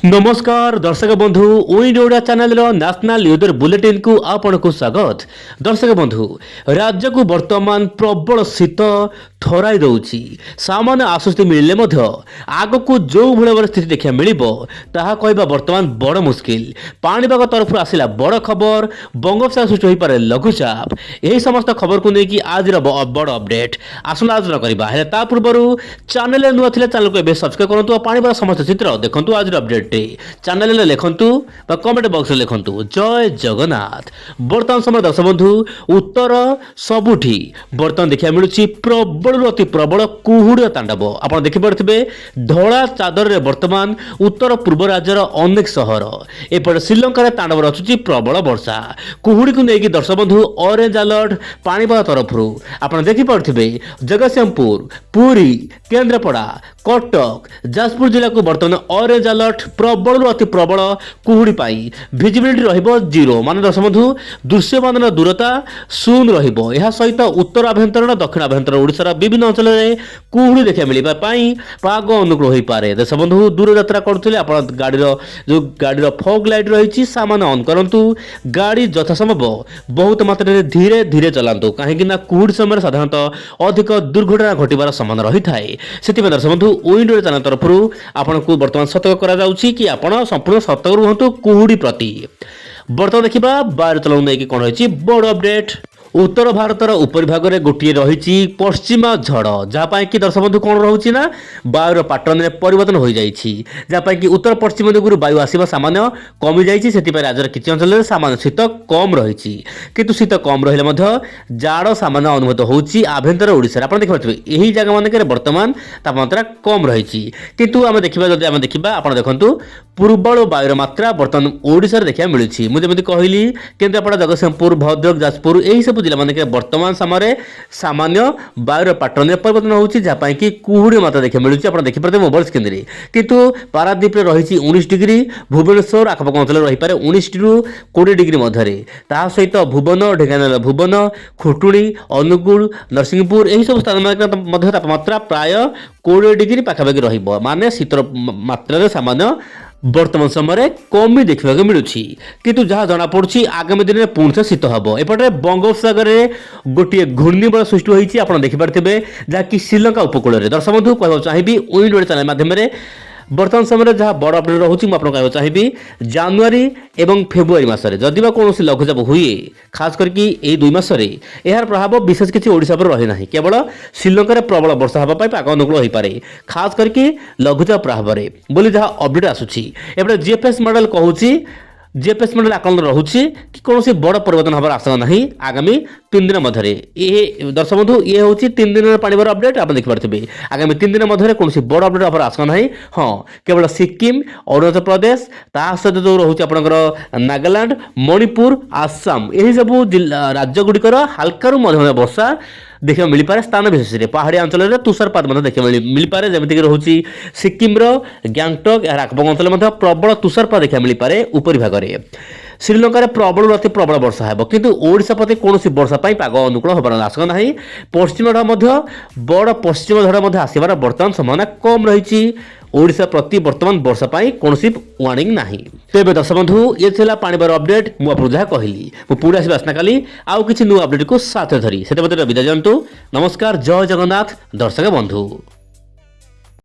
नमस्कार दर्शक बंधु ओइन Odia channel national news bulletin को आपको स्वागत। दर्शक बंधु राज्य को वर्तमान प्रबल शीत थराई दौची सामान्य आश्वस्ति मिले आग को जो भाव स्थिति देखा मिल कहवा बर्तमान बड़ मुस्किल। पाणीपाग तरफ आसला बड़ खबर बंगोपसागर सृष्टि हो पारे लघुचाप। यही समस्त खबर को लेकिन आज बड़ अपडेट आसना आलोचना करवा पूर्व चैनल नुआ चैनल को सब्सक्राइब करूँ और पाणीपाग समस्त चित्र देखूँ। आज अपडेट चैनल लिखंतु कमेंट बॉक्स में लिखंतु जय जगन्नाथ। वर्तमान समय दर्शक बंधु उत्तर सबुठी वर्तमान देखा मिलूँ प्रबल अति प्रबल कुहुड़ तांडव। आप देखिपे धला चादर रे वर्तमान उत्तर पूर्व राज्यर अनेक सहर एपटे श्रीलंका तांडव रचुची प्रबल वर्षा कुहुड़ी को लेकिन दर्शक बंधु ऑरेंज अलर्ट पाणीपाग तरफ आप देखिपे जगतसिंहपुर पुरी केन्द्रापड़ा कटक जाजपुर जिला को बर्तमान ऑरेंज अलर्ट प्रबल अति प्रबल कुहुड़ी पाई विजिबिलिटी रहिबो जीरो मान दर्शक बंधु दृश्यमान दूरता शून्य रहिबो। यह सहित उत्तर आभ्यंतरण दक्षिण आभ्यंतरण ओडिशार विभिन्न अंचल में कुहुड़ी देखा मिलवा पाग अनुकूल हो पारे। दर्शक बंधु दूर यात्रा करुले आप गाड़ी फॉग लाइट रही सामान्य ऑन करंतु गाड़ी यथासंभव बहुत मात्रा धीरे धीरे चलांतु कहीं कुहुड़ी समय साधारणतः अधिक दुर्घटना घटवार संभावना रही है। से दर्शक बंधु ओइंडो चैनल तरफ आपको बर्तमान सतर्क करा कि आपण संपूर्ण सतर्क रुहतु कुहुड़ी प्रति। बर्तमान देखा वायु चलन नहीं कौन रही बड़ अपडेट। उत्तर भारतर उपरिभाग में गोटे रही पश्चिमा झड़ जहाँ कि दर्शक बंधु कौन रोचे ना वायुर पैटर्न में परिवर्तन हो जाए कि उत्तर पश्चिम दिगु वायु आसवा सामान्य कमी जाए राज्यर किसी अंचल में सामान्य शीत कम रही किंतु शीत कम रही जाड़ सामान्य अनुभूत होची आभ्यंतर ओडिशा। आप देखिए यही जगह मानक वर्तमान तापमात्रा कम रही किंतु आम देखा जब आम देखा आप देखु पूर्वाड़ वायुर मात्रा बर्तमान ओडिशा देखा मिलूँ। मुझे कहली केन्द्रापड़ा जगतसिंहपुर भद्रक जाजपुर यही सब जिला मानक वर्तमान समय सामान्य वायुर पैटर्न में परिवर्तन होची जहाँ कि कुहुड़ी मात्रा देखा मिलूँ। आप देखिपारे मोबाइल स्क्रीन में किंतु पारादीप रही 19 डिग्री भुवनेश्वर आखपाख अंचल रही पारे 19 रु 20 डिग्री मध्य सहित भुवन ढेंकानाल भुवन खुटुणी अनुगुल नरसिंहपुर यही सब स्थान मध्य तापमात्रा प्राय 20 डिग्री पाखापाखि रहिबो माने शीतर मात्रा सामान्य वर्तमान समय कमी देखा मिलूँ किंतु जहाँ जना पड़ी आगामी दिन में पुणी से शीत हम। एपटे बंगोपसागर में गोटे घूर्णिबल सृष्टि होती आप देखिपारे जहाँकि श्रीलंका उपकूल में। दर्शक बंधु कहना चाहिए ओइंड ओडिया चैनल माध्यम वर्तमान समय जहाँ बड़ अपडेट रोचे मुझे चाहिए जानुरी और फेब्रुआरी मसरे जदि कौन लघुचाप हुए खास करके यही 2 मासरे यार प्रभाव विशेष किसी ओडिशा पर रही ना केवल श्रीलंका प्रबल वर्षा हाँपाई पाग अनुकूल हो पारे खास करके लघुचाप प्रभाव में बोली जहाँ अपडेट आसूसी। एपटे जीएफएस मॉडल कहूँ जीएफएस मॉडल आकलन रोचे कि कौन बड़ परिवर्तन हमार आशंका ना आगामी 3 दिन मध्य। ये दर्शक बंधु ये हूँ 3 दिन पाणीपाग अपडेट आप देखिपारे आगामी 3 दिन मध्य कौन बड़ अपडेट हमार आशंका ना। हाँ केवल सिक्किम अरुणाचल प्रदेश सहित जो रोचे आपंकर नागालैंड मणिपुर आसाम यही सब राज्य गुड़िकर हल्का मध्यम वर्षा देखा मिल पारे स्थान विशेष में पहाड़िया अंचल में तुषारपात देखा मिल पारे जमीक रोचे सिक्किम गैंगटक यार आखपाख अंचल में प्रबल तुषारपात देखा मिल पारे उपरिभाग में। श्रीलंका प्रबल अति प्रबल वर्षा है किंतु ओडिशा प्रति कौन वर्षा पाग अनुकूल होबार आशंका ना। पश्चिम ढड़ बड़ पश्चिम ढड़ आसबार बर्तमान संभावना कम रही ओडिशा प्रति वर्तमान वर्षा कौन वार्निंग ना। तेज दर्शक बंधु ये पाणीपाग अपडेट मुझे जहाँ कहली पुणी आसबा आसना काली आउ किसी नुआ अपडेट को साथ धरी से विदाय जानतु। नमस्कार जय जगन्नाथ दर्शक बंधु।